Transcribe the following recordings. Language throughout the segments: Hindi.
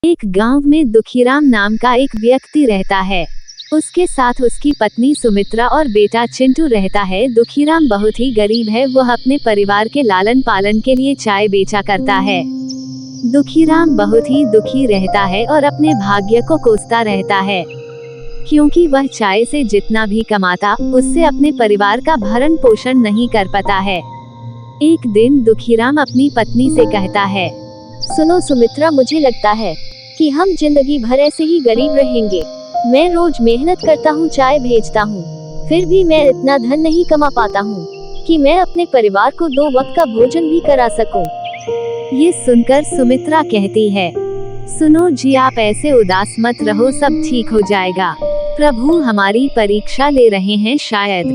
एक गांव में दुखीराम नाम का एक व्यक्ति रहता है। उसके साथ उसकी पत्नी सुमित्रा और बेटा चिंटू रहता है। दुखीराम बहुत ही गरीब है। वह अपने परिवार के लालन पालन के लिए चाय बेचा करता है। दुखीराम बहुत ही दुखी रहता है और अपने भाग्य को कोसता रहता है, क्योंकि वह चाय से जितना भी कमाता उससे अपने परिवार का भरण पोषण नहीं कर पाता है। एक दिन दुखीराम अपनी पत्नी से कहता है, सुनो सुमित्रा, मुझे लगता है कि हम जिंदगी भर ऐसे ही गरीब रहेंगे। मैं रोज मेहनत करता हूँ, चाय भेजता हूँ, फिर भी मैं इतना धन नहीं कमा पाता हूँ कि मैं अपने परिवार को 2 वक्त का भोजन भी करा सकूं। ये सुनकर सुमित्रा कहती है, सुनो जी, आप ऐसे उदास मत रहो, सब ठीक हो जाएगा। प्रभु हमारी परीक्षा ले रहे हैं शायद।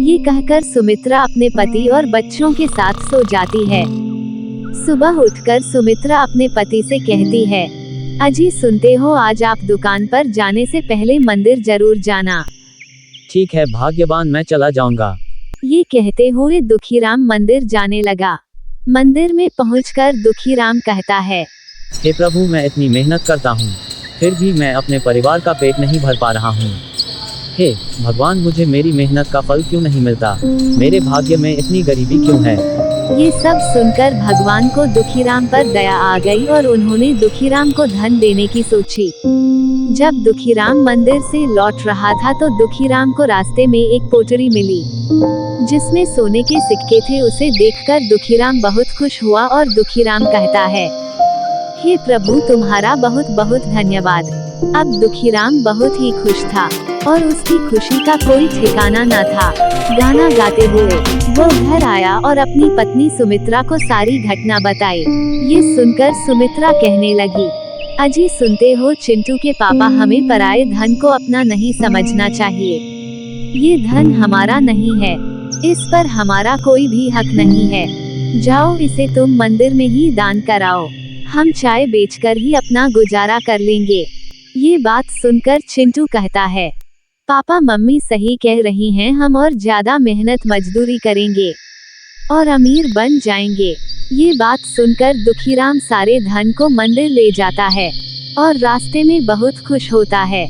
ये कहकर सुमित्रा अपने पति और बच्चों के साथ सो जाती है। सुबह उठकर सुमित्रा अपने पति से कहती है, अजी सुनते हो, आज आप दुकान पर जाने से पहले मंदिर जरूर जाना। ठीक है भाग्यवान, मैं चला जाऊंगा। ये कहते हुए दुखीराम मंदिर जाने लगा। मंदिर में पहुंचकर दुखीराम कहता है, हे प्रभु, मैं इतनी मेहनत करता हूँ, फिर भी मैं अपने परिवार का पेट नहीं भर पा रहा हूँ। हे भगवान, मुझे मेरी मेहनत का फल क्यों नहीं मिलता? मेरे भाग्य में इतनी गरीबी क्यों है? ये सब सुनकर भगवान को दुखीराम पर दया आ गई और उन्होंने दुखीराम को धन देने की सोची। जब दुखीराम मंदिर से लौट रहा था तो दुखीराम को रास्ते में एक पोटरी मिली जिसमें सोने के सिक्के थे। उसे देखकर दुखीराम बहुत खुश हुआ और दुखीराम कहता है, हे प्रभु, तुम्हारा बहुत बहुत धन्यवाद। अब दुखीराम बहुत ही खुश था और उसकी खुशी का कोई ठिकाना न था। गाना गाते हुए वो घर आया और अपनी पत्नी सुमित्रा को सारी घटना बताई। ये सुनकर सुमित्रा कहने लगी, अजी सुनते हो, चिंटू के पापा हमें पराये धन को अपना नहीं समझना चाहिए। ये धन हमारा नहीं है, इस पर हमारा कोई भी हक नहीं है। जाओ, इसे तुम मंदिर में ही दान कराओ, हम चाय बेचकर ही अपना गुजारा कर लेंगे। ये बात सुनकर चिंटू कहता है, पापा मम्मी सही कह रही हैं, हम और ज्यादा मेहनत मजदूरी करेंगे और अमीर बन जाएंगे। ये बात सुनकर दुखीराम सारे धन को मंदिर ले जाता है और रास्ते में बहुत खुश होता है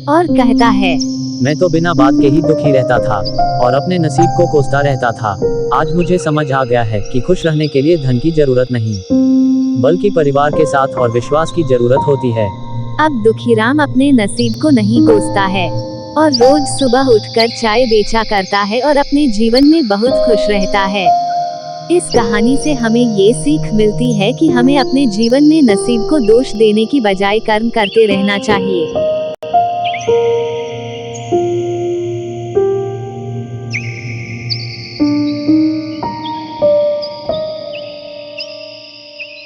और कहता है, मैं तो बिना बात के ही दुखी रहता था और अपने नसीब को कोसता रहता था। आज मुझे समझ आ गया है कि खुश रहने के लिए धन की जरूरत नहीं, बल्कि परिवार के साथ और विश्वास की जरूरत होती है। अब दुखीराम अपने नसीब को नहीं कोसता है और रोज सुबह उठकर चाय बेचा करता है और अपने जीवन में बहुत खुश रहता है। इस कहानी से हमें ये सीख मिलती है कि हमें अपने जीवन में नसीब को दोष देने की बजाय कर्म करते रहना चाहिए।